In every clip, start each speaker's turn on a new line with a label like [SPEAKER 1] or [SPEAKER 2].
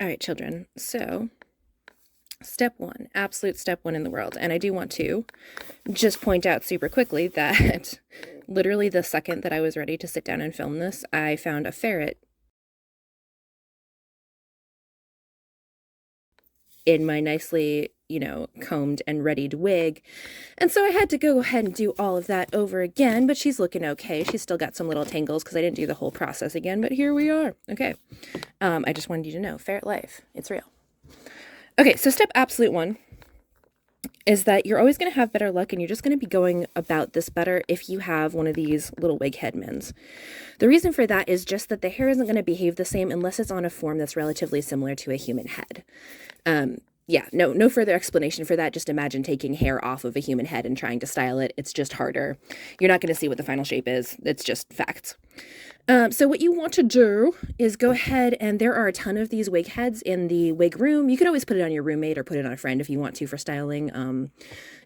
[SPEAKER 1] All right, children. So, step one, absolute step one in the world. And I do want to just point out super quickly that literally the second that I was ready to sit down and film this, I found a ferret in my nicely, combed and readied wig. And so I had to go ahead and do all of that over again, but she's looking okay. She's still got some little tangles because I didn't do the whole process again, but here we are. Okay. I just wanted you to know, ferret life, it's real. Okay, so step absolute one is that you're always going to have better luck and you're just going to be going about this better if you have one of these little wig headmans. The reason for that is just that the hair isn't going to behave the same unless it's on a form that's relatively similar to a human head. Yeah, no further explanation for that. Just imagine taking hair off of a human head and trying to style it. It's just harder. You're not going to see what the final shape is. It's just facts. So what you want to do is go ahead, and there are a ton of these wig heads in the wig room. You could always put it on your roommate or put it on a friend if you want to for styling,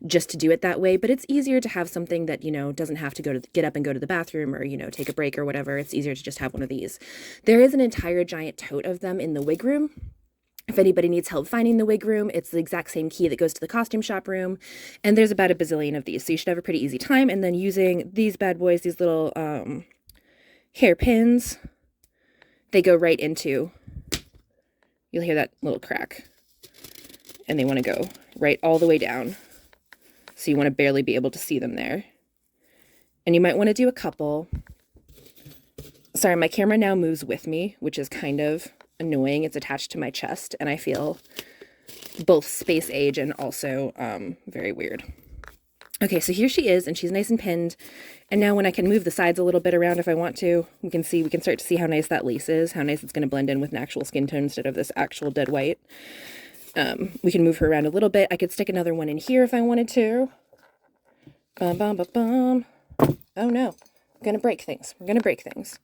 [SPEAKER 1] just to do it that way. But it's easier to have something that, doesn't have to get up and go to the bathroom or, take a break or whatever. It's easier to just have one of these. There is an entire giant tote of them in the wig room. If anybody needs help finding the wig room, it's the exact same key that goes to the costume shop room. And there's about a bazillion of these. So you should have a pretty easy time. And then using these bad boys, these little hair pins, they go right into, you'll hear that little crack. And they want to go right all the way down. So you want to barely be able to see them there. And you might want to do a couple. Sorry, my camera now moves with me, which is kind of annoying. It's attached to my chest, and I feel both space age and also very weird. Okay, so here she is, and she's nice and pinned. And now when I can move the sides a little bit around if I want to, we can start to see how nice that lace is, how nice it's going to blend in with an actual skin tone instead of this actual dead white. We can move her around a little bit. I could stick another one in here if I wanted to. Bum, bum, bum, bum. Oh no, we're going to break things. We're going to break things.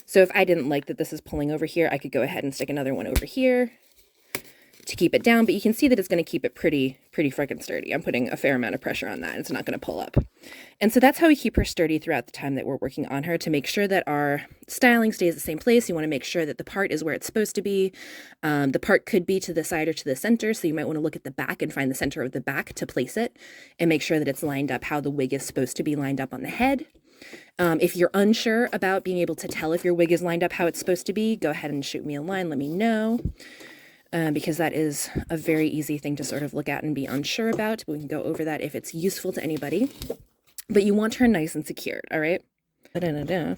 [SPEAKER 1] So if I didn't like that this is pulling over here, I could go ahead and stick another one over here to keep it down, but you can see that it's going to keep it pretty freaking sturdy. I'm putting a fair amount of pressure on that. It's not going to pull up. And so that's how we keep her sturdy throughout the time that we're working on her to make sure that our styling stays the same place. You want to make sure that the part is where it's supposed to be. The part could be to the side or to the center, so you might want to look at the back and find the center of the back to place it and make sure that it's lined up how the wig is supposed to be lined up on the head. If you're unsure about being able to tell if your wig is lined up how it's supposed to be, go ahead and shoot me a line, let me know, because that is a very easy thing to sort of look at and be unsure about. We can go over that if it's useful to anybody. But you want her nice and secured, all right? Da-da-da-da.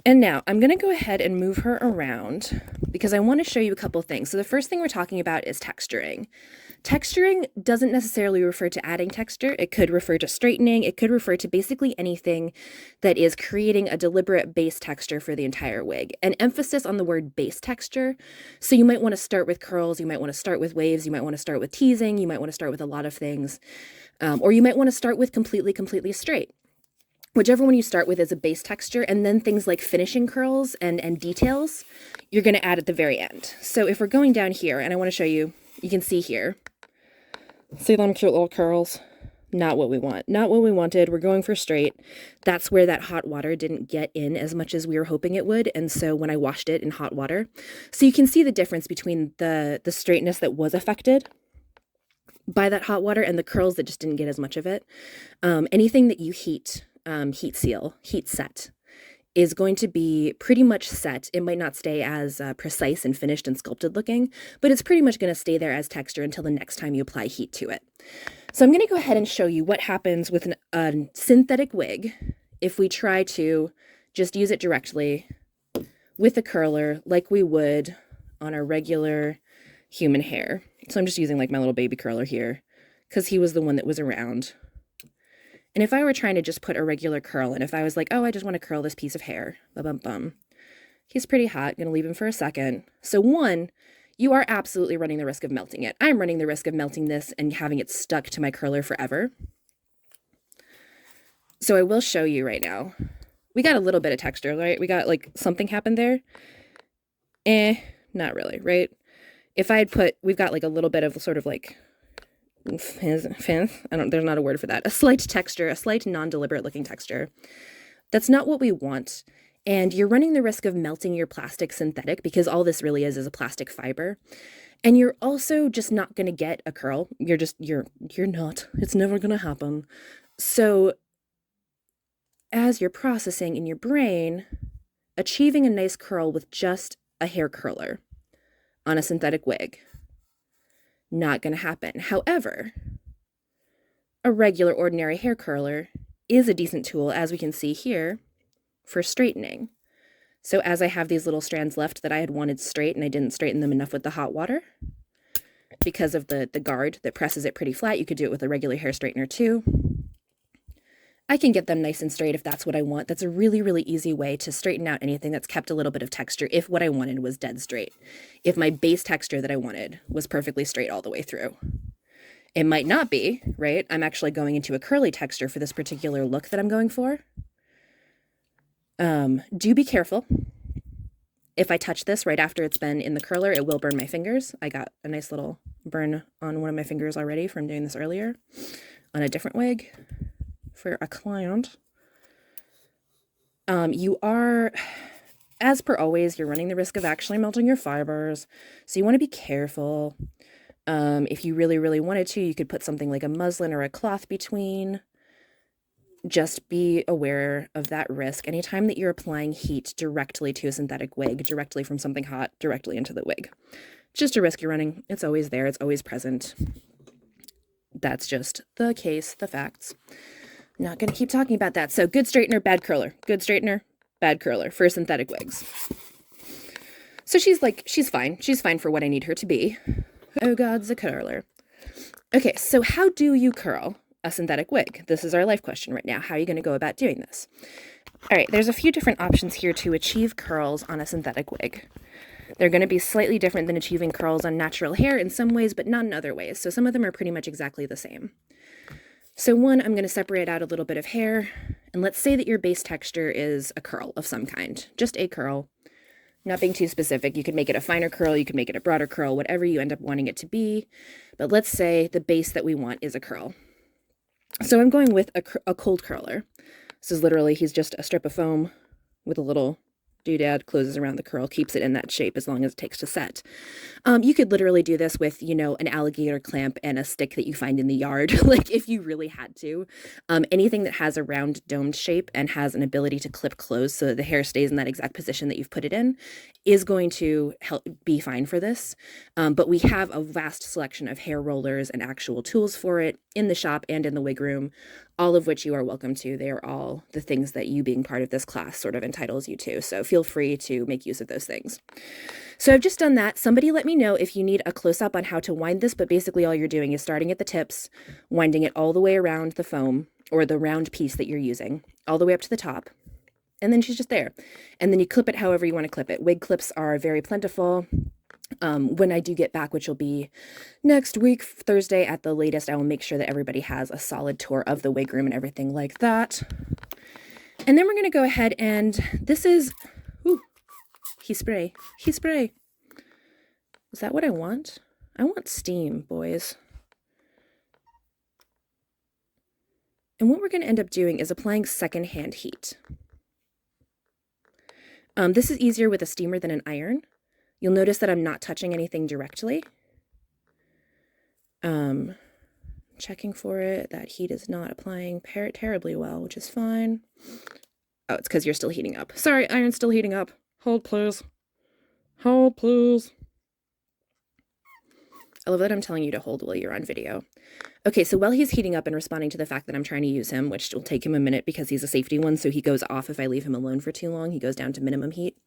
[SPEAKER 1] And now I'm going to go ahead and move her around because I want to show you a couple things. So the first thing we're talking about is texturing. Texturing doesn't necessarily refer to adding texture. It could refer to straightening. It could refer to basically anything that is creating a deliberate base texture for the entire wig. An emphasis on the word base texture. So you might want to start with curls. You might want to start with waves. You might want to start with teasing. You might want to start with a lot of things. Or you might want to start with completely straight. Whichever one you start with is a base texture, and then things like finishing curls and details, you're going to add at the very end. So if we're going down here, and I want to show you, you can see here, see them cute little curls? Not what we want. Not what we wanted. We're going for straight. That's where that hot water didn't get in as much as we were hoping it would, and so when I washed it in hot water. So you can see the difference between the straightness that was affected by that hot water and the curls that just didn't get as much of it. Anything that you heat seal, heat set, is going to be pretty much set. It might not stay as precise and finished and sculpted looking, but it's pretty much going to stay there as texture until the next time you apply heat to it. So I'm going to go ahead and show you what happens with a synthetic wig if we try to just use it directly with a curler like we would on our regular human hair. So I'm just using like my little baby curler here because he was the one that was around. And if I were trying to just put a regular curl, and if I was like, oh, I just want to curl this piece of hair, he's pretty hot, gonna leave him for a second. So one, you are absolutely running the risk of melting it. I'm running the risk of melting this and having it stuck to my curler forever. So I will show you right now. We got a little bit of texture, right? We got like something happened there. Not really, right? If I had we've got like a little bit of sort of like, there's not a word for that. A slight texture, a slight non-deliberate looking texture. That's not what we want. And you're running the risk of melting your plastic synthetic because all this really is a plastic fiber. And you're also just not going to get a curl. You're not. It's never going to happen. So as you're processing in your brain, achieving a nice curl with just a hair curler on a synthetic wig, not going to happen. However, a regular ordinary hair curler is a decent tool, as we can see here, for straightening. So as I have these little strands left that I had wanted straight and I didn't straighten them enough with the hot water, because of the guard that presses it pretty flat, you could do it with a regular hair straightener too. I can get them nice and straight if that's what I want. That's a really, really easy way to straighten out anything that's kept a little bit of texture if what I wanted was dead straight. If my base texture that I wanted was perfectly straight all the way through. It might not be, right? I'm actually going into a curly texture for this particular look that I'm going for. Do be careful. If I touch this right after it's been in the curler, it will burn my fingers. I got a nice little burn on one of my fingers already from doing this earlier on a different wig for a client. You are, as per always, you're running the risk of actually melting your fibers. So you want to be careful. If you really, really wanted to, you could put something like a muslin or a cloth between. Just be aware of that risk. Anytime that you're applying heat directly to a synthetic wig, directly from something hot, directly into the wig. Just a risk you're running. It's always there. It's always present. That's just the case, the facts. I'm not going to keep talking about that. So good straightener, bad curler. Good straightener, bad curler for synthetic wigs. So she's fine. She's fine for what I need her to be. Oh, God's a curler. Okay, so how do you curl a synthetic wig? This is our life question right now. How are you going to go about doing this? All right, there's a few different options here to achieve curls on a synthetic wig. They're going to be slightly different than achieving curls on natural hair in some ways, but not in other ways. So some of them are pretty much exactly the same. So one, I'm going to separate out a little bit of hair, and let's say that your base texture is a curl of some kind, just a curl. Not being too specific, you could make it a finer curl, you could make it a broader curl, whatever you end up wanting it to be. But let's say the base that we want is a curl. So I'm going with a cold curler. This is literally, he's just a strip of foam with a little doodad, closes around the curl, keeps it in that shape as long as it takes to set. You could literally do this with, an alligator clamp and a stick that you find in the yard, like if you really had to. Anything that has a round domed shape and has an ability to clip close so that the hair stays in that exact position that you've put it in is going to help be fine for this. But we have a vast selection of hair rollers and actual tools for it in the shop and in the wig room, all of which you are welcome to. They are all the things that you being part of this class sort of entitles you to. So feel free to make use of those things. So I've just done that. Somebody let me know if you need a close-up on how to wind this, but basically all you're doing is starting at the tips, winding it all the way around the foam or the round piece that you're using, all the way up to the top. And then she's just there. And then you clip it however you want to clip it. Wig clips are very plentiful. When I do get back, which will be next week, Thursday at the latest, I will make sure that everybody has a solid tour of the wig room and everything like that. And then we're going to go ahead and this is, he spray. Is that what I want? I want steam, boys. And what we're going to end up doing is applying secondhand heat. This is easier with a steamer than an iron. You'll notice that I'm not touching anything directly. Checking for it. That heat is not applying terribly well, which is fine. Oh, it's because you're still heating up. Sorry, iron's still heating up. Hold, please. Hold, please. I love that I'm telling you to hold while you're on video. Okay, so while he's heating up and responding to the fact that I'm trying to use him, which will take him a minute because he's a safety one, so he goes off if I leave him alone for too long. He goes down to minimum heat.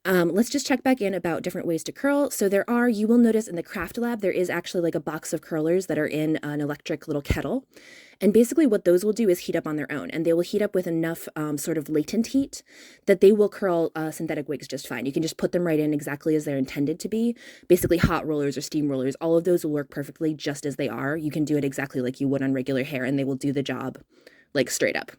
[SPEAKER 1] Let's just check back in about different ways to curl. So you will notice in the craft lab, there is actually like a box of curlers that are in an electric little kettle. And basically what those will do is heat up on their own, and they will heat up with enough sort of latent heat that they will curl synthetic wigs just fine. You can just put them right in exactly as they're intended to be. Basically hot rollers or steam rollers, all of those will work perfectly just as they are. You can do it exactly like you would on regular hair, and they will do the job like straight up.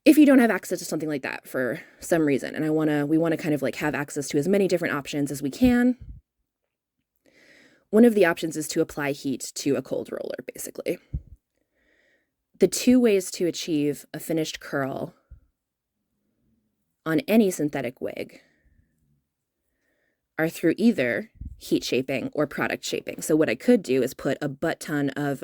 [SPEAKER 1] If you don't have access to something like that for some reason, and we want to kind of like have access to as many different options as we can, one of the options is to apply heat to a cold roller, basically. The two ways to achieve a finished curl on any synthetic wig are through either heat shaping or product shaping. So what I could do is put a butt ton of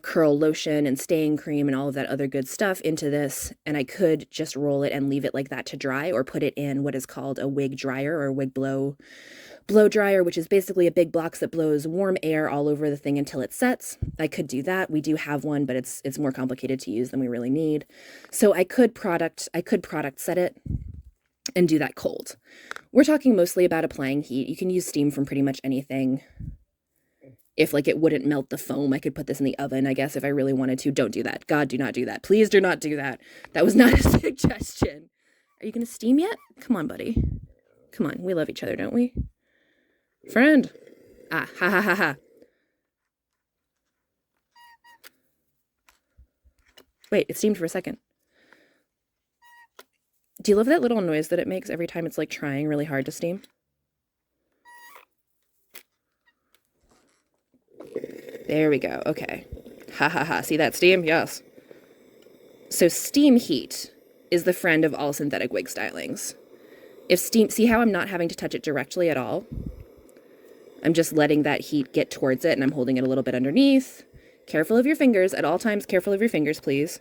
[SPEAKER 1] curl lotion and staying cream and all of that other good stuff into this, and I could just roll it and leave it like that to dry, or put it in what is called a wig dryer or wig blow dryer, which is basically a big box that blows warm air all over the thing until it sets. I could do that. We do have one, but it's more complicated to use than we really need. So I could product set it and do that cold. We're talking mostly about applying heat. You can use steam from pretty much anything. If like it wouldn't melt the foam, I could put this in the oven, I guess, if I really wanted to. Don't do that. God, do not do that. Please do not do that. That was not a suggestion. Are you going to steam yet? Come on, buddy. Come on. We love each other, don't we? Friend. Ah, ha ha ha ha. Wait, it steamed for a second. Do you love that little noise that it makes every time it's like trying really hard to steam? There we go. Okay. Ha ha ha. See that steam? Yes. So steam heat is the friend of all synthetic wig stylings. If steam, see how I'm not having to touch it directly at all? I'm just letting that heat get towards it, and I'm holding it a little bit underneath. Careful of your fingers at all times. Careful of your fingers, please.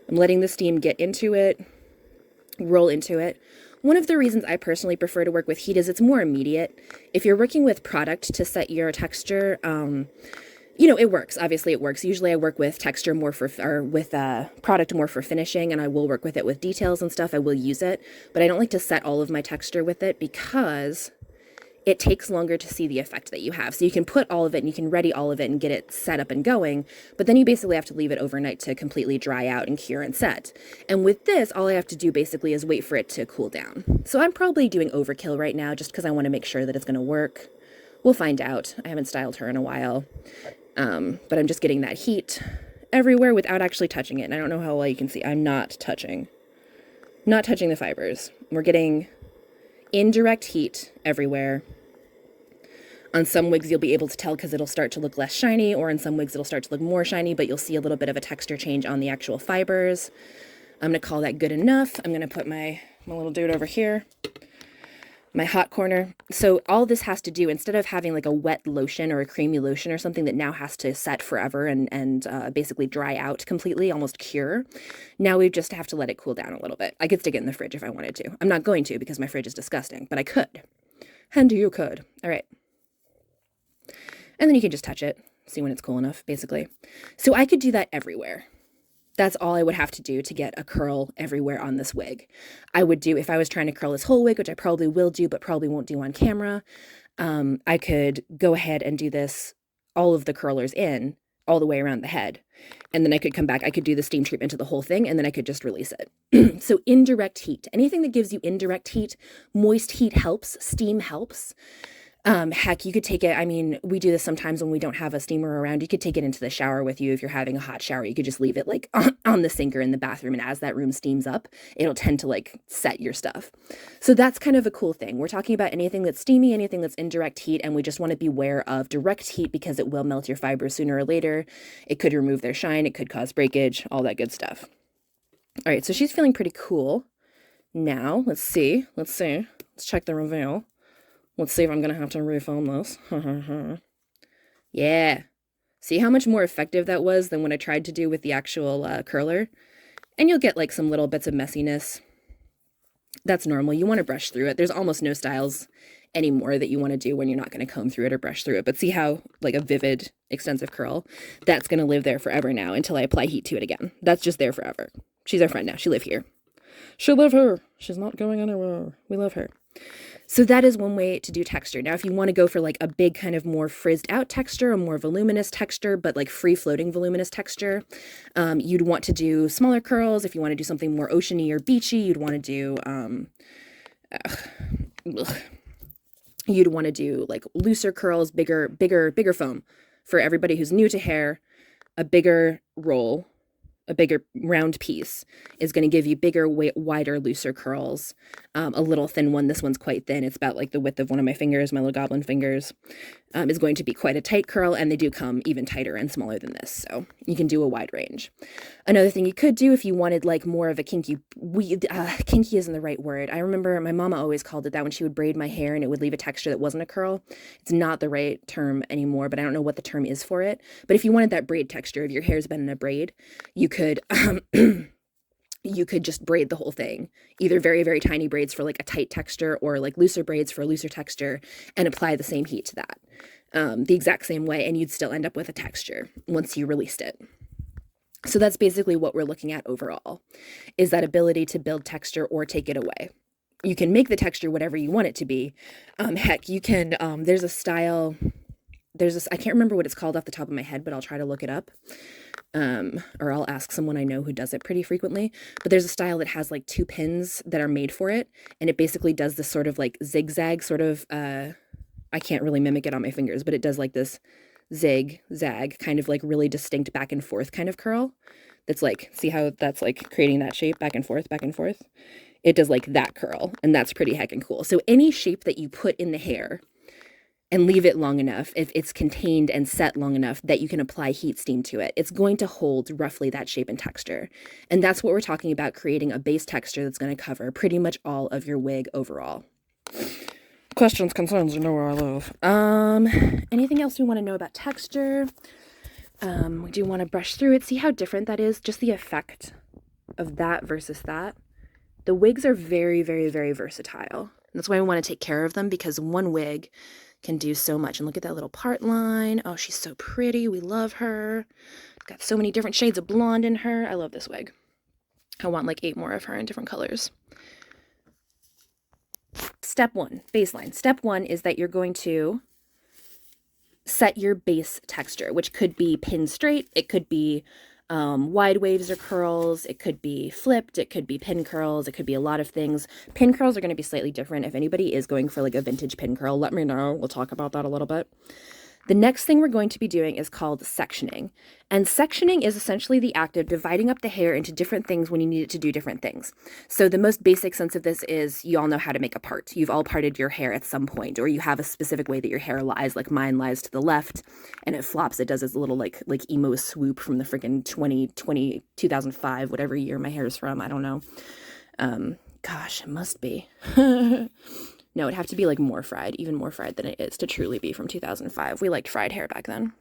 [SPEAKER 1] I'm letting the steam get into it, roll into it. One of the reasons I personally prefer to work with heat is it's more immediate. If you're working with product to set your texture, you know, it works. Obviously, it works. Usually I work with texture more for, or with product more for finishing, and I will work with it with details and stuff. I will use it, but I don't like to set all of my texture with it because it takes longer to see the effect that you have. So you can put all of it and you can ready all of it and get it set up and going, but then you basically have to leave it overnight to completely dry out and cure and set. And with this, all I have to do basically is wait for it to cool down. So I'm probably doing overkill right now just because I want to make sure that it's going to work. We'll find out. I haven't styled her in a while. But I'm just getting that heat everywhere without actually touching it. And I don't know how well you can see. I'm not touching the fibers. We're getting indirect heat everywhere. On some wigs, you'll be able to tell because it'll start to look less shiny, or in some wigs, it'll start to look more shiny, but you'll see a little bit of a texture change on the actual fibers. I'm going to call that good enough. I'm going to put my little dude over here, my hot corner. So all this has to do, instead of having like a wet lotion or a creamy lotion or something that now has to set forever and basically dry out completely, almost cure, now we just have to let it cool down a little bit. I could stick it in the fridge if I wanted to. I'm not going to because my fridge is disgusting, but I could. And you could. All right. And then you can just touch it, see when it's cool enough, basically. So I could do that everywhere. That's all I would have to do to get a curl everywhere on this wig. I would do, if I was trying to curl this whole wig, which I probably will do, but probably won't do on camera, I could go ahead and do this, all of the curlers in, all the way around the head. And then I could come back, I could do the steam treatment to the whole thing, and then I could just release it. So indirect heat, anything that gives you indirect heat, moist heat helps, steam helps. Heck, you could take it, I mean, we do this sometimes when we don't have a steamer around. You could take it into the shower with you if you're having a hot shower. You could just leave it like on the sink or in the bathroom, and as that room steams up, it'll tend to like set your stuff. So that's kind of a cool thing. We're talking about anything that's steamy, anything that's indirect heat, and we just want to be aware of direct heat because it will melt your fibers sooner or later. It could remove their shine, it could cause breakage, all that good stuff. All right, so she's feeling pretty cool. Now, let's see. Let's check the reveal. Let's see if I'm going to have to refilm this. Yeah. See how much more effective that was than when I tried to do with the actual curler? And you'll get like some little bits of messiness. That's normal. You want to brush through it. There's almost no styles anymore that you want to do when you're not going to comb through it or brush through it. But see how like a vivid, extensive curl? That's going to live there forever now until I apply heat to it again. That's just there forever. She's our friend now. She live here. She'll live here. She's not going anywhere. We love her. So that is one way to do texture. Now, if you want to go for like a big kind of more frizzed out texture, a more voluminous texture, but like free floating voluminous texture, you'd want to do smaller curls. If you want to do something more oceany or beachy, you'd want to do, you'd want to do like looser curls, bigger foam. For everybody who's new to hair, a bigger roll a bigger round piece is going to give you bigger, wider, looser curls. A little thin one, this one's quite thin. It's about like the width of one of my fingers, my little goblin fingers, is going to be quite a tight curl, and they do come even tighter and smaller than this. So you can do a wide range. Another thing you could do if you wanted like more of a kinky isn't the right word. I remember my mama always called it that when she would braid my hair and it would leave a texture that wasn't a curl. It's not the right term anymore, but I don't know what the term is for it. But if you wanted that braid texture, if your hair's been in a braid, you could you could just braid the whole thing, either very, very tiny braids for like a tight texture or like looser braids for a looser texture, and apply the same heat to that the exact same way, and you'd still end up with a texture once you released it. So that's basically what we're looking at overall, is that ability to build texture or take it away. You can make the texture whatever you want it to be. Heck, you can, there's a style, I can't remember what it's called off the top of my head, but I'll try to look it up. Or I'll ask someone I know who does it pretty frequently. But there's a style that has like 2 pins that are made for it, and it basically does this sort of like zigzag sort of, I can't really mimic it on my fingers, but it does like this zag, kind of like really distinct back and forth kind of curl. That's like, see how that's like creating that shape back and forth, back and forth? It does like that curl, and that's pretty heckin' cool. So any shape that you put in the hair and leave it long enough, if it's contained and set long enough that you can apply heat steam to it, it's going to hold roughly that shape and texture. And that's what we're talking about, creating a base texture that's going to cover pretty much all of your wig overall. Questions, concerns, you know where I live. Anything else we want to know about texture? We do want to brush through it, see how different that is, just the effect of that versus that. The wigs are very, very, very versatile. That's why we want to take care of them, because one wig can do so much. And look at that little part line. Oh, she's so pretty. We love her. Got so many different shades of blonde in her. I love this wig. I want like 8 more of her in different colors. Step 1, baseline. Step 1 is that you're going to set your base texture, which could be pin straight. It could be wide waves or curls. It could be flipped. It could be pin curls. It could be a lot of things. Pin curls are going to be slightly different. If anybody is going for like a vintage pin curl, let me know. We'll talk about that a little bit. The next thing we're going to be doing is called sectioning. And sectioning is essentially the act of dividing up the hair into different things when you need it to do different things. So the most basic sense of this is you all know how to make a part. You've all parted your hair at some point, or you have a specific way that your hair lies, like mine lies to the left and it flops. It does this little like emo swoop from the freaking 2005, whatever year my hair is from. I don't know. Gosh, it must be. No, it'd have to be like more fried, even more fried than it is to truly be from 2005. We liked fried hair back then.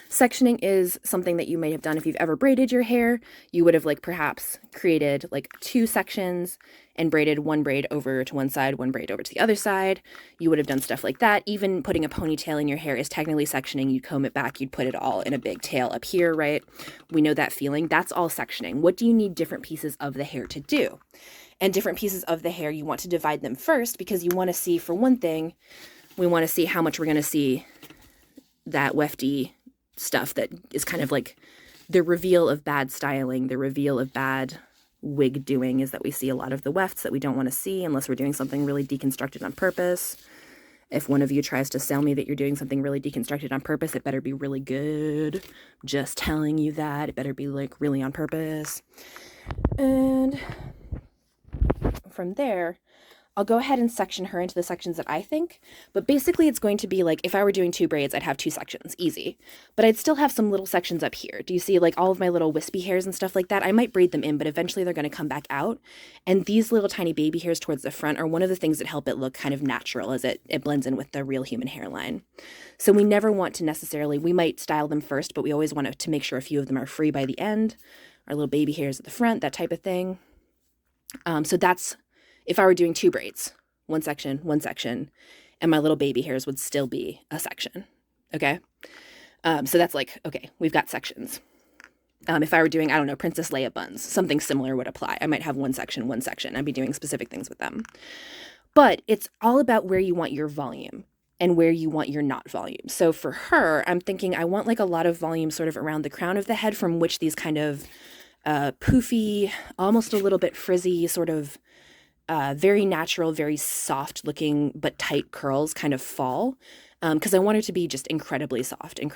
[SPEAKER 1] Sectioning is something that you might have done if you've ever braided your hair. You would have like perhaps created like 2 sections and braided one braid over to one side, one braid over to the other side. You would have done stuff like that. Even putting a ponytail in your hair is technically sectioning. You'd comb it back, you'd put it all in a big tail up here, right? We know that feeling. That's all sectioning. What do you need different pieces of the hair to do? And different pieces of the hair, you want to divide them first, because you want to see, for one thing, we want to see how much we're going to see that wefty stuff that is kind of like the reveal of bad styling, the reveal of bad wig doing, is that we see a lot of the wefts that we don't want to see unless we're doing something really deconstructed on purpose. If one of you tries to sell me that you're doing something really deconstructed on purpose, it better be really good. Just telling you that. It better be like really on purpose. And from there, I'll go ahead and section her into the sections that I think, but basically it's going to be like, if I were doing 2 braids, I'd have 2 sections, easy. But I'd still have some little sections up here. Do you see like all of my little wispy hairs and stuff like that? I might braid them in, but eventually they're going to come back out. And these little tiny baby hairs towards the front are one of the things that help it look kind of natural, as it blends in with the real human hairline. So we never want to necessarily, we might style them first, but we always want to make sure a few of them are free by the end. Our little baby hairs at the front, that type of thing. So that's, if I were doing 2 braids, one section, and my little baby hairs would still be a section, okay? So that's like, okay, we've got sections. If I were doing, I don't know, Princess Leia buns, something similar would apply. I might have one section. I'd be doing specific things with them. But it's all about where you want your volume and where you want your not volume. So for her, I'm thinking I want like a lot of volume sort of around the crown of the head, from which these kind of poofy, almost a little bit frizzy, sort of very natural, very soft looking but tight curls kind of fall. because I want her to be just incredibly soft and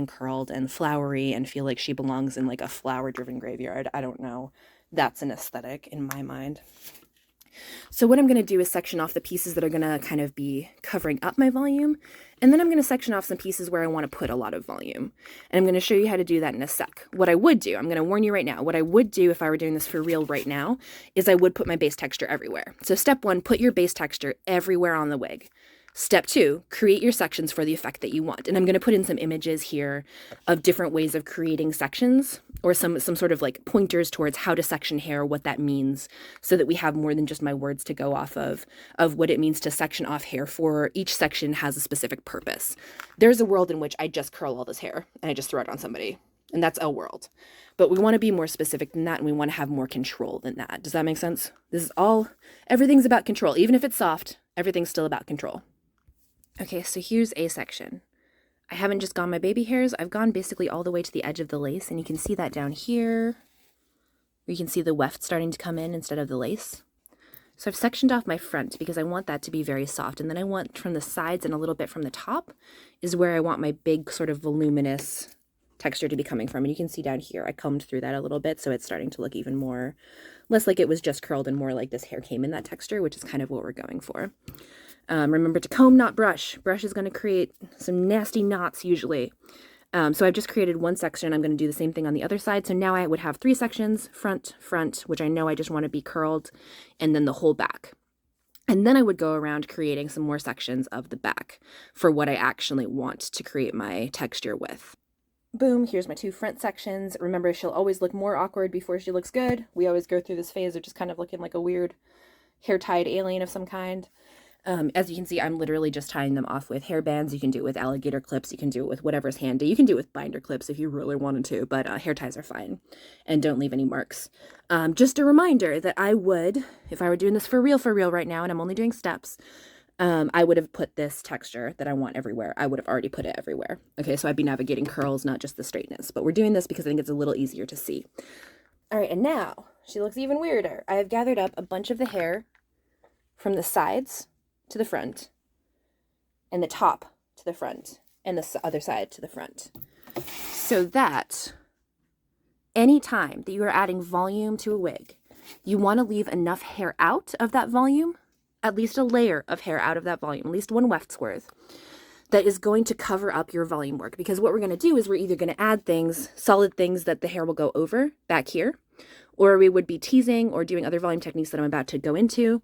[SPEAKER 1] curled and flowery and feel like she belongs in like a flower-driven graveyard. I don't know. That's an aesthetic in my mind. So what I'm going to do is section off the pieces that are going to kind of be covering up my volume, and then I'm going to section off some pieces where I want to put a lot of volume. And I'm going to show you how to do that in a sec. What I would do, I'm going to warn you right now, what I would do if I were doing this for real right now is I would put my base texture everywhere. So step 1, put your base texture everywhere on the wig. Step 2, create your sections for the effect that you want. And I'm going to put in some images here of different ways of creating sections, or some sort of like pointers towards how to section hair, what that means, so that we have more than just my words to go off of what it means to section off hair for. Each section has a specific purpose. There's a world in which I just curl all this hair and I just throw it on somebody, and that's a world. But we want to be more specific than that, and we want to have more control than that. Does that make sense? This is all, everything's about control. Even if it's soft, everything's still about control. Okay, so here's a section. I haven't just gone my baby hairs, I've gone basically all the way to the edge of the lace, and you can see that down here, where you can see the weft starting to come in instead of the lace. So I've sectioned off my front because I want that to be very soft, and then I want from the sides and a little bit from the top is where I want my big sort of voluminous texture to be coming from. And you can see down here, I combed through that a little bit, so it's starting to look even more, less like it was just curled and more like this hair came in that texture, which is kind of what we're going for. Remember to comb, not brush. Brush is going to create some nasty knots usually. So I've just created one section. I'm going to do the same thing on the other side. So now I would have 3 sections, front, which I know I just want to be curled, and then the whole back. And then I would go around creating some more sections of the back for what I actually want to create my texture with. Boom, here's my 2 front sections. Remember, she'll always look more awkward before she looks good. We always go through this phase of just kind of looking like a weird hair-tied alien of some kind. As you can see, I'm literally just tying them off with hair bands. You can do it with alligator clips. You can do it with whatever's handy. You can do it with binder clips if you really wanted to, but hair ties are fine and don't leave any marks. Just a reminder that I would, if I were doing this for real right now, and I'm only doing steps, I would have put this texture that I want everywhere. I would have already put it everywhere. Okay, so I'd be navigating curls, not just the straightness, but we're doing this because I think it's a little easier to see. All right, and now she looks even weirder. I have gathered up a bunch of the hair from the sides to the front, and the top to the front, and the other side to the front. So that any time that you are adding volume to a wig, you want to leave enough hair out of that volume, at least a layer of hair out of that volume, at least 1 weft's worth, that is going to cover up your volume work. Because what we're going to do is we're either going to add things, solid things that the hair will go over back here, or we would be teasing or doing other volume techniques that I'm about to go into.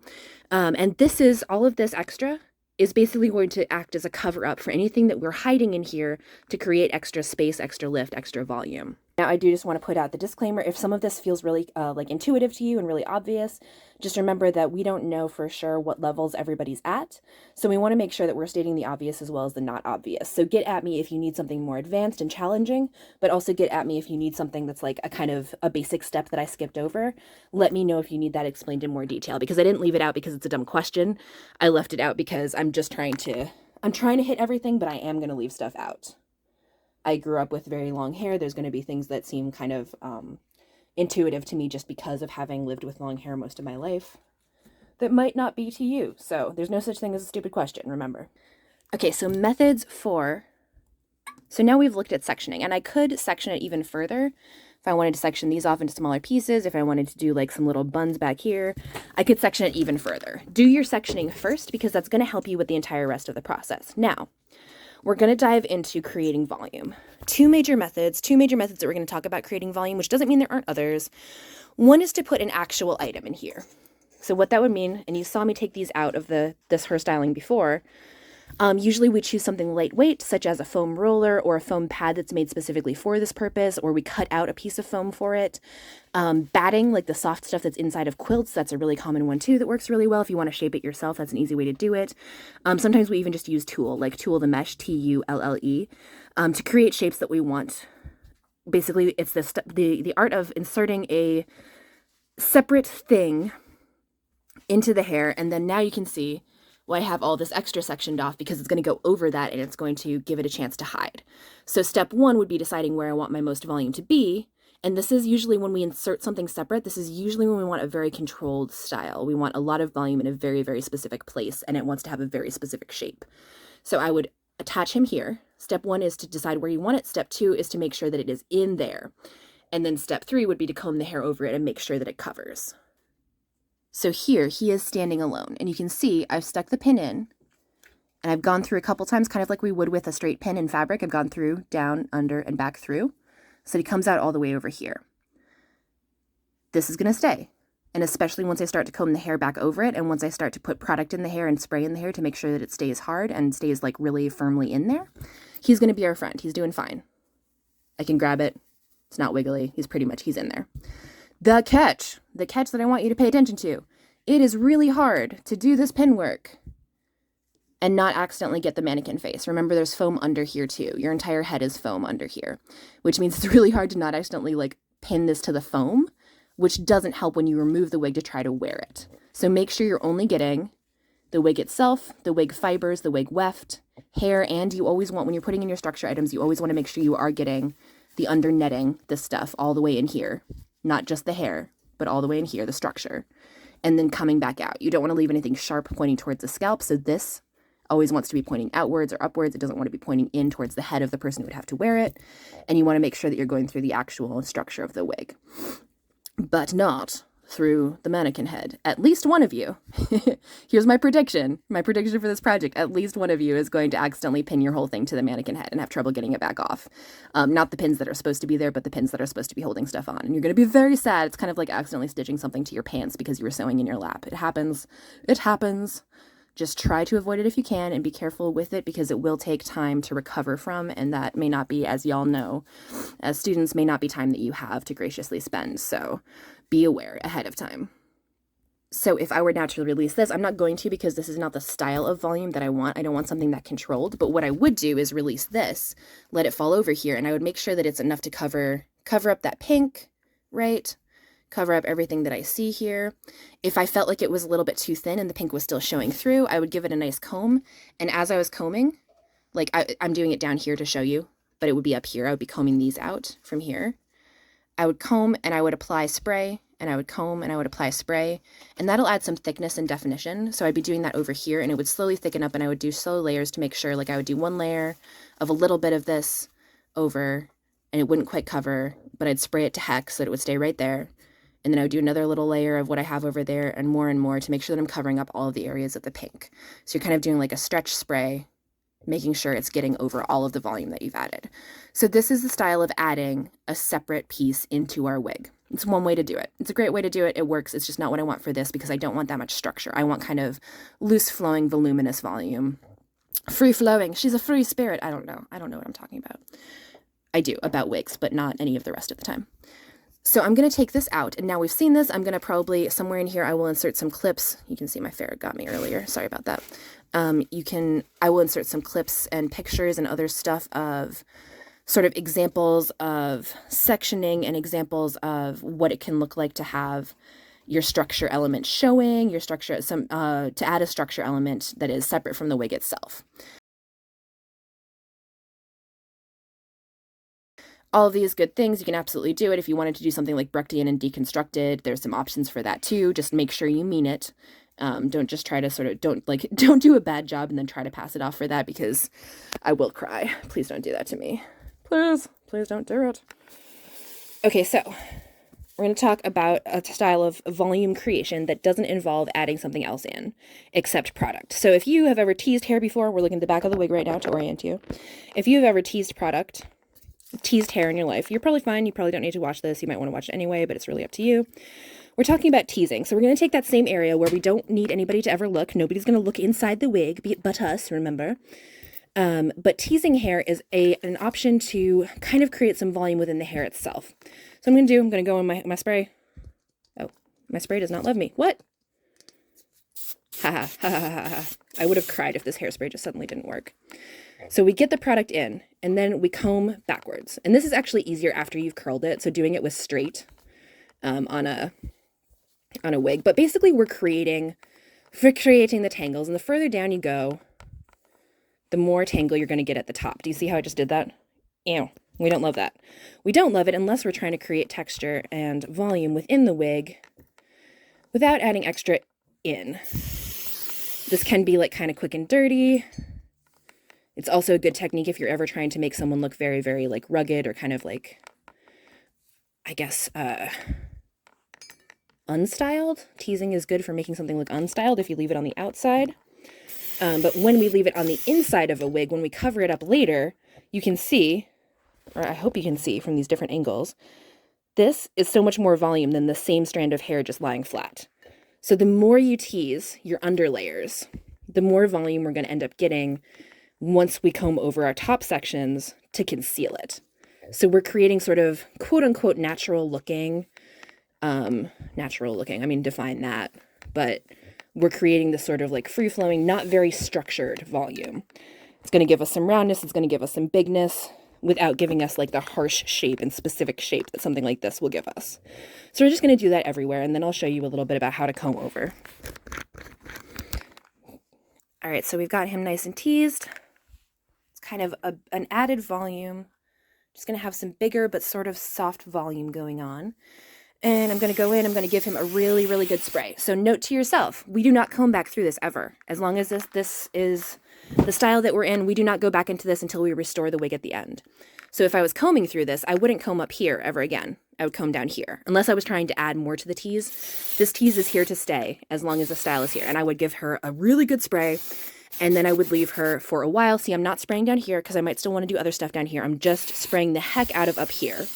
[SPEAKER 1] And this is, all of this extra is basically going to act as a cover up for anything that we're hiding in here to create extra space, extra lift, extra volume. Now, I do just want to put out the disclaimer, if some of this feels really like intuitive to you and really obvious, just remember that we don't know for sure what levels everybody's at. So we want to make sure that we're stating the obvious as well as the not obvious. So get at me if you need something more advanced and challenging, but also get at me if you need something that's like a kind of a basic step that I skipped over. Let me know if you need that explained in more detail, because I didn't leave it out because it's a dumb question. I left it out because I'm trying to hit everything, but I am going to leave stuff out. I grew up with very long hair. There's going to be things that seem kind of intuitive to me just because of having lived with long hair most of my life that might not be to you. So there's no such thing as a stupid question, remember. Okay, so methods for... So now we've looked at sectioning, and I could section it even further if I wanted to section these off into smaller pieces, if I wanted to do like some little buns back here, I could section it even further. Do your sectioning first because that's going to help you with the entire rest of the process. Now, we're going to dive into creating volume. Two major methods that we're going to talk about creating volume, which doesn't mean there aren't others. One is to put an actual item in here. So what that would mean, and you saw me take these out of this hairstyling before, usually we choose something lightweight, such as a foam roller or a foam pad that's made specifically for this purpose, or we cut out a piece of foam for it. Batting, like the soft stuff that's inside of quilts, that's a really common one too that works really well. If you want to shape it yourself, that's an easy way to do it. Sometimes we even just use tulle, like tulle the mesh, Tulle, to create shapes that we want. Basically, it's the art of inserting a separate thing into the hair, and then now you can see I have all this extra sectioned off because it's going to go over that and it's going to give it a chance to hide. So step one would be deciding where I want my most volume to be, And this is usually when we insert something separate, this is usually when we want a very controlled style. We want a lot of volume in a very, very specific place, and it wants to have a very specific shape. So I would attach him here. Step 1 is to decide where you want it. Step 2 is to make sure that it is in there. And then step 3 would be to comb the hair over it and make sure that it covers. So here he is standing alone, and you can see I've stuck the pin in, and I've gone through a couple times, kind of like we would with a straight pin in fabric. I've gone through, down, under, and back through. So he comes out all the way over here. This is going to stay. And especially once I start to comb the hair back over it, and once I start to put product in the hair and spray in the hair to make sure that it stays hard and stays like really firmly in there, he's going to be our friend. He's doing fine. I can grab it. It's not wiggly. He's in there. The catch that I want you to pay attention to. It is really hard to do this pin work and not accidentally get the mannequin face. Remember, there's foam under here too. Your entire head is foam under here, which means it's really hard to not accidentally like pin this to the foam, which doesn't help when you remove the wig to try to wear it. So make sure you're only getting the wig itself, the wig fibers, the wig weft, hair, and you always want, when you're putting in your structure items, you always want to make sure you are getting the under netting, this stuff, all the way in here. Not just the hair, but all the way in here, the structure. And then coming back out. You don't want to leave anything sharp pointing towards the scalp, so this always wants to be pointing outwards or upwards. It doesn't want to be pointing in towards the head of the person who would have to wear it. And you want to make sure that you're going through the actual structure of the wig, but not through the mannequin head. At least one of you, here's my prediction for this project, at least one of you is going to accidentally pin your whole thing to the mannequin head and have trouble getting it back off. Not the pins that are supposed to be there, but the pins that are supposed to be holding stuff on. And you're going to be very sad. It's kind of like accidentally stitching something to your pants because you were sewing in your lap. It happens. Just try to avoid it if you can, and be careful with it because it will take time to recover from, and that may not be, as y'all know, as students, may not be time that you have to graciously spend. So be aware ahead of time. So if I were now to release this, I'm not going to because this is not the style of volume that I want. I don't want something that controlled, but what I would do is release this, let it fall over here, and I would make sure that it's enough to cover up that pink, right? Cover up everything that I see here. If I felt like it was a little bit too thin and the pink was still showing through, I would give it a nice comb. And as I was combing, like I'm doing it down here to show you, but it would be up here. I would be combing these out from here. I would comb and I would apply spray, and I would comb and I would apply spray, and that'll add some thickness and definition. So I'd be doing that over here, and it would slowly thicken up, and I would do slow layers to make sure, like I would do one layer of a little bit of this over, and it wouldn't quite cover, but I'd spray it to hex so that it would stay right there. And then I would do another little layer of what I have over there and more to make sure that I'm covering up all of the areas of the pink. So you're kind of doing like a stretch spray, making sure it's getting over all of the volume that you've added. So this is the style of adding a separate piece into our wig. It's one way to do it. It's a great way to do it. It works. It's just not what I want for this because I don't want that much structure. I want kind of loose flowing, voluminous volume. Free flowing. She's a free spirit. I don't know what I'm talking about. I do, about wigs, but not any of the rest of the time. So I'm going to take this out, and now we've seen this, I'm going to probably, somewhere in here, I will insert some clips. You can see my ferret got me earlier. Sorry about that. I will insert some clips and pictures and other stuff of sort of examples of sectioning and examples of what it can look like to have your structure element showing, your structure, to add a structure element that is separate from the wig itself. All of these good things, you can absolutely do it. If you wanted to do something like Brechtian and deconstructed, there's some options for that too. Just make sure you mean it. Don't just try to don't do a bad job and then try to pass it off for that, because I will cry. Please don't do that to me. Please don't do it. Okay, so we're going to talk about a style of volume creation that doesn't involve adding something else in except product. So if you have ever teased hair before, we're looking at the back of the wig right now to orient you. If you've ever teased hair in your life, you're probably fine. You probably don't need to watch this. You might want to watch it anyway, but it's really up to you. We're talking about teasing. So we're going to take that same area where we don't need anybody to ever look. Nobody's going to look inside the wig, but us, remember. But teasing hair is an option to kind of create some volume within the hair itself. So I'm going to go in my spray. Oh, my spray does not love me. What? Ha ha ha ha ha ha. I would have cried if this hairspray just suddenly didn't work. So we get the product in, and then we comb backwards. And this is actually easier after you've curled it, so doing it with straight on a wig. But basically we're creating the tangles, and the further down you go, the more tangle you're going to get at the top. Do you see how I just did that? Ew. We don't love that. We don't love it unless we're trying to create texture and volume within the wig without adding extra in. This can be like kind of quick and dirty. It's also a good technique if you're ever trying to make someone look very, very like rugged or kind of like, I guess, unstyled. Teasing is good for making something look unstyled if you leave it on the outside. But when we leave it on the inside of a wig, when we cover it up later, you can see, or I hope you can see from these different angles, this is so much more volume than the same strand of hair just lying flat. So the more you tease your underlayers, the more volume we're going to end up getting once we comb over our top sections to conceal it. So we're creating sort of quote unquote natural looking, I mean, define that, but we're creating this sort of like free flowing, not very structured volume. It's going to give us some roundness. It's going to give us some bigness without giving us like the harsh shape and specific shape that something like this will give us. So we're just going to do that everywhere. And then I'll show you a little bit about how to comb over. All right. So we've got him nice and teased. It's kind of an added volume. Just going to have some bigger, but sort of soft volume going on. And I'm going to go in, I'm going to give him a really, really good spray. So note to yourself, we do not comb back through this ever. As long as this is the style that we're in, we do not go back into this until we restore the wig at the end. So if I was combing through this, I wouldn't comb up here ever again. I would comb down here, unless I was trying to add more to the tease. This tease is here to stay as long as the style is here. And I would give her a really good spray, and then I would leave her for a while. See, I'm not spraying down here because I might still want to do other stuff down here. I'm just spraying the heck out of up here,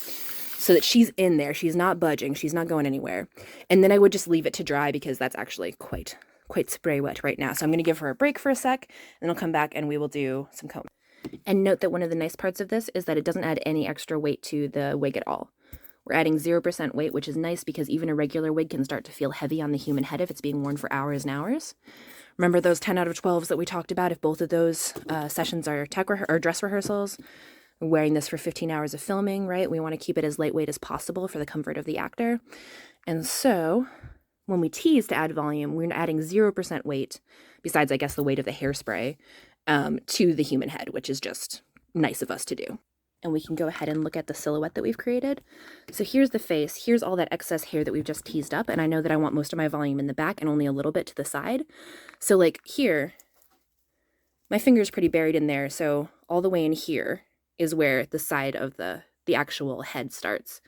[SPEAKER 1] so that she's in there. She's not budging. She's not going anywhere. And then I would just leave it to dry because that's actually quite spray wet right now. So I'm going to give her a break for a sec, and I'll come back and we will do some combing. And note that one of the nice parts of this is that it doesn't add any extra weight to the wig at all. We're adding 0% weight, which is nice because even a regular wig can start to feel heavy on the human head if it's being worn for hours and hours. Remember those 10 out of 12s that we talked about? If both of those sessions are dress rehearsals, we're wearing this for 15 hours of filming, right? We want to keep it as lightweight as possible for the comfort of the actor. And so when we tease to add volume, we're adding 0% weight, besides, I guess, the weight of the hairspray, to the human head, which is just nice of us to do. And we can go ahead and look at the silhouette that we've created. So here's the face. Here's all that excess hair that we've just teased up. And I know that I want most of my volume in the back and only a little bit to the side. So like here, my finger's pretty buried in there. So all the way in here is where the side of the actual head starts.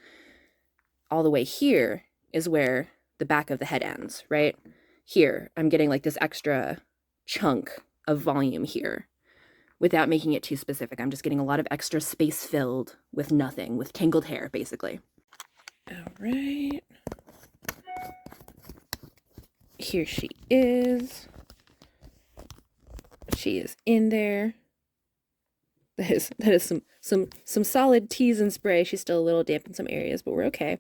[SPEAKER 1] All the way here is where the back of the head ends, right? Here, I'm getting like this extra chunk of volume here without making it too specific. I'm just getting a lot of extra space filled with nothing, with tangled hair, basically. All right. Here she is. She is in there. That is some solid tease and spray. She's still a little damp in some areas, but we're okay.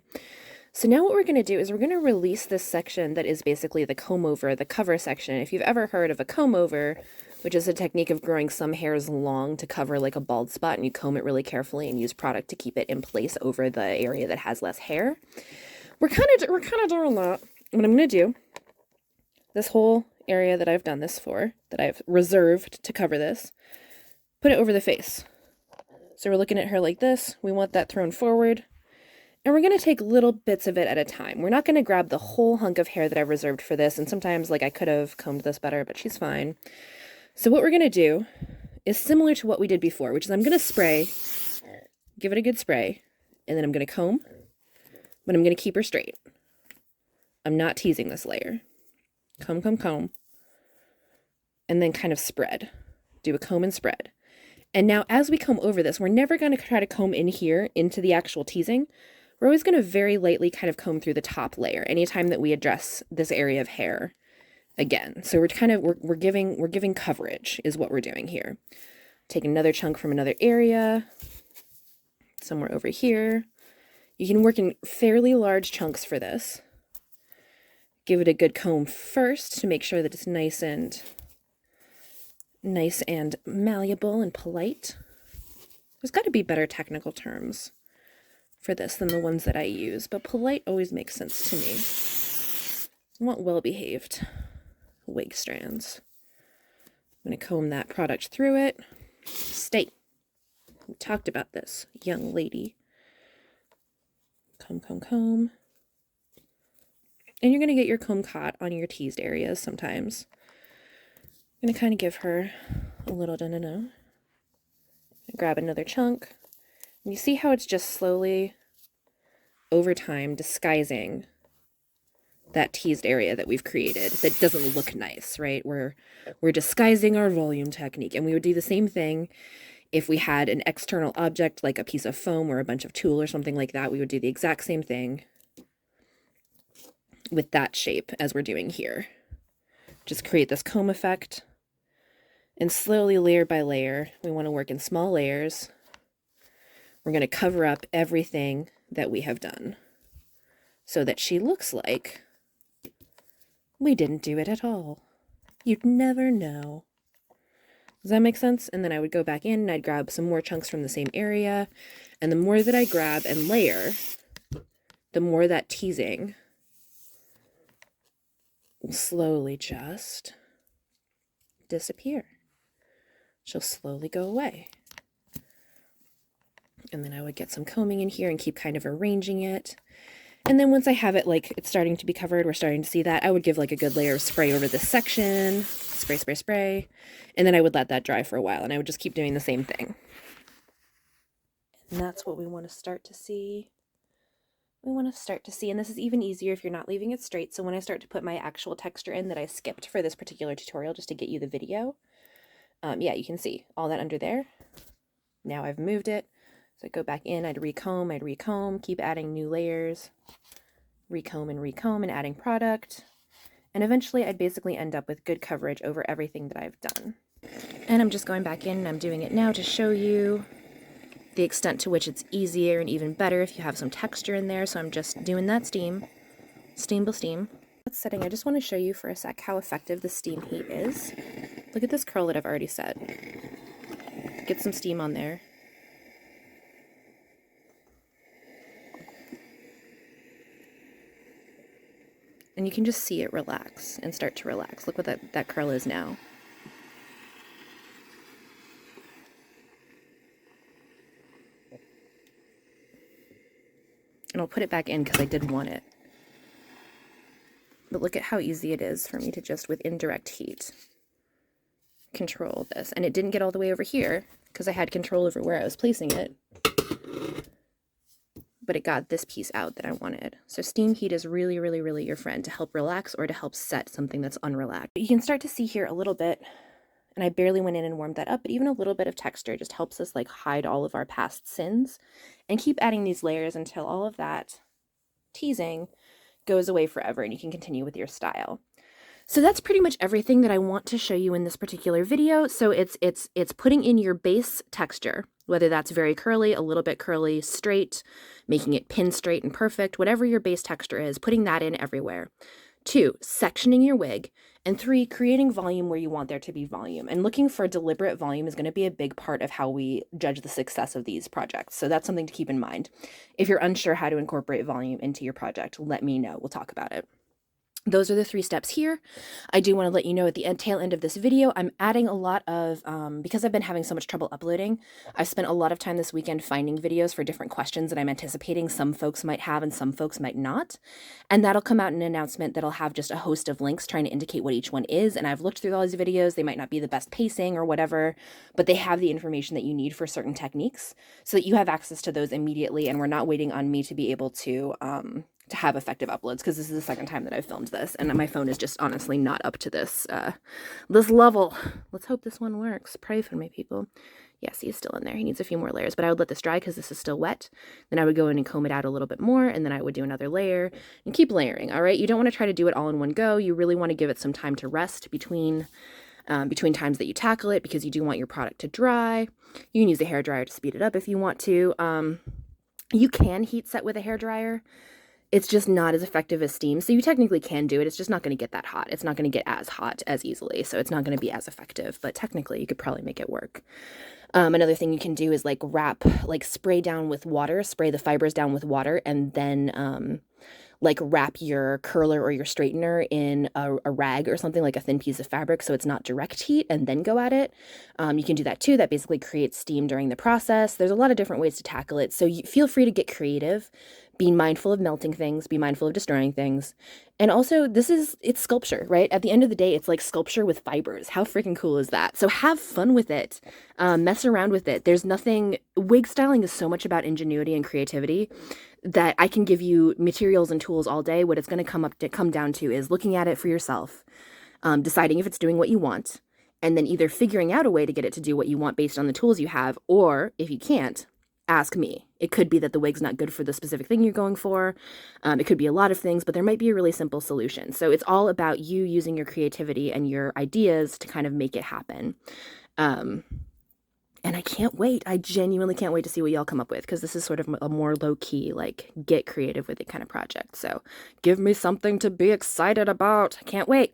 [SPEAKER 1] So now what we're going to do is we're going to release this section that is basically the comb over, the cover section. If you've ever heard of a comb over, which is a technique of growing some hairs long to cover like a bald spot, and you comb it really carefully and use product to keep it in place over the area that has less hair. We're kind of doing that. What I'm going to do, this whole area that I've done this for, that I've reserved to cover this, put it over the face. So we're looking at her like this. We want that thrown forward. And we're going to take little bits of it at a time. We're not going to grab the whole hunk of hair that I've reserved for this. And sometimes, like, I could have combed this better, but she's fine. So what we're going to do is similar to what we did before, which is I'm going to spray, give it a good spray, and then I'm going to comb, but I'm going to keep her straight. I'm not teasing this layer. Comb, comb, comb. And then kind of spread. Do a comb and spread. And now as we comb over this, we're never going to try to comb in here into the actual teasing. We're always going to very lightly kind of comb through the top layer anytime that we address this area of hair again. So we're giving coverage is what we're doing here. Take another chunk from another area, somewhere over here. You can work in fairly large chunks for this. Give it a good comb first to make sure that it's nice and malleable and polite. There's got to be better technical terms for this than the ones that I use, but polite always makes sense to me. I want well-behaved wig strands. I'm going to comb that product through it. Stay. We talked about this, young lady. Comb, comb, comb. And you're going to get your comb caught on your teased areas sometimes. I'm going to kind of give her a little no. Grab another chunk. And you see how it's just slowly, over time, disguising that teased area that we've created that doesn't look nice, right? We're disguising our volume technique. And we would do the same thing if we had an external object like a piece of foam or a bunch of tulle or something like that. We would do the exact same thing with that shape as we're doing here. Just create this comb effect, and slowly, layer by layer, we want to work in small layers. We're going to cover up everything that we have done so that she looks like we didn't do it at all. You'd never know. Does that make sense? And then I would go back in and I'd grab some more chunks from the same area. And the more that I grab and layer, the more that teasing will slowly just disappear. She'll slowly go away. And then I would get some combing in here and keep kind of arranging it. And then once I have it, like it's starting to be covered, we're starting to see that, I would give like a good layer of spray over this section. Spray, spray, spray. And then I would let that dry for a while, and I would just keep doing the same thing. And that's what we want to start to see. And this is even easier if you're not leaving it straight. So when I start to put my actual texture in that I skipped for this particular tutorial just to get you the video, yeah, you can see all that under there. Now I've moved it. So I'd go back in, I'd recomb, keep adding new layers, recomb and adding product. And eventually I'd basically end up with good coverage over everything that I've done. And I'm just going back in and I'm doing it now to show you the extent to which it's easier and even better if you have some texture in there. So I'm just doing that steam by steam. That setting, I just want to show you for a sec how effective the steam heat is. Look at this curl that I've already set. Get some steam on there. And you can just see it relax and start to relax. Look what that curl is now. And I'll put it back in because I did want it. But look at how easy it is for me to just, with indirect heat, control this. And it didn't get all the way over here because I had control over where I was placing it. But it got this piece out that I wanted. So steam heat is really, really, really your friend to help relax or to help set something that's unrelaxed. You can start to see here a little bit, and I barely went in and warmed that up, but even a little bit of texture just helps us like hide all of our past sins and keep adding these layers until all of that teasing goes away forever and you can continue with your style. So that's pretty much everything that I want to show you in this particular video. So it's putting in your base texture, whether that's very curly, a little bit curly, straight, making it pin straight and perfect, whatever your base texture is, putting that in everywhere. 2, sectioning your wig. And 3, creating volume where you want there to be volume. And looking for deliberate volume is going to be a big part of how we judge the success of these projects. So that's something to keep in mind. If you're unsure how to incorporate volume into your project, let me know. We'll talk about it. Those are the 3 steps here. I do want to let you know at the tail end of this video, I'm adding a lot of, because I've been having so much trouble uploading, I've spent a lot of time this weekend finding videos for different questions that I'm anticipating some folks might have and some folks might not. And that'll come out in an announcement that'll have just a host of links trying to indicate what each one is. And I've looked through all these videos. They might not be the best pacing or whatever, but they have the information that you need for certain techniques so that you have access to those immediately. And we're not waiting on me to be able to have effective uploads, because this is the second time that I've filmed this and my phone is just honestly not up to this this level. Let's hope this one works. Pray for me, people. Yes, he's still in there. He needs a few more layers, but I would let this dry because this is still wet. Then I would go in and comb it out a little bit more, and then I would do another layer and keep layering. All right, you don't want to try to do it all in one go. You really want to give it some time to rest between times that you tackle it, because you do want your product to dry. You can use a hairdryer to speed it up if you want to. You can heat set with a hairdryer. It's just not as effective as steam. So you technically can do it. It's just not going to get that hot. It's not going to get as hot as easily. So it's not going to be as effective, but technically you could probably make it work. Another thing you can do is like spray down with water, spray the fibers down with water, and then like wrap your curler or your straightener in a rag or something, like a thin piece of fabric, so it's not direct heat, and then go at it. You can do that too. That basically creates steam during the process. There's a lot of different ways to tackle it. So you feel free to get creative. Be mindful of melting things, be mindful of destroying things. And also, it's sculpture, right? At the end of the day, it's like sculpture with fibers. How freaking cool is that? So have fun with it. Mess around with it. There's nothing, wig styling is so much about ingenuity and creativity that I can give you materials and tools all day. What it's going to come down to is looking at it for yourself, deciding if it's doing what you want, and then either figuring out a way to get it to do what you want based on the tools you have, or if you can't, ask me. It could be that the wig's not good for the specific thing you're going for. It could be a lot of things, but there might be a really simple solution. So it's all about you using your creativity and your ideas to kind of make it happen. And I can't wait. I genuinely can't wait to see what y'all come up with, because this is sort of a more low-key, like, get creative with it kind of project. So give me something to be excited about. I can't wait.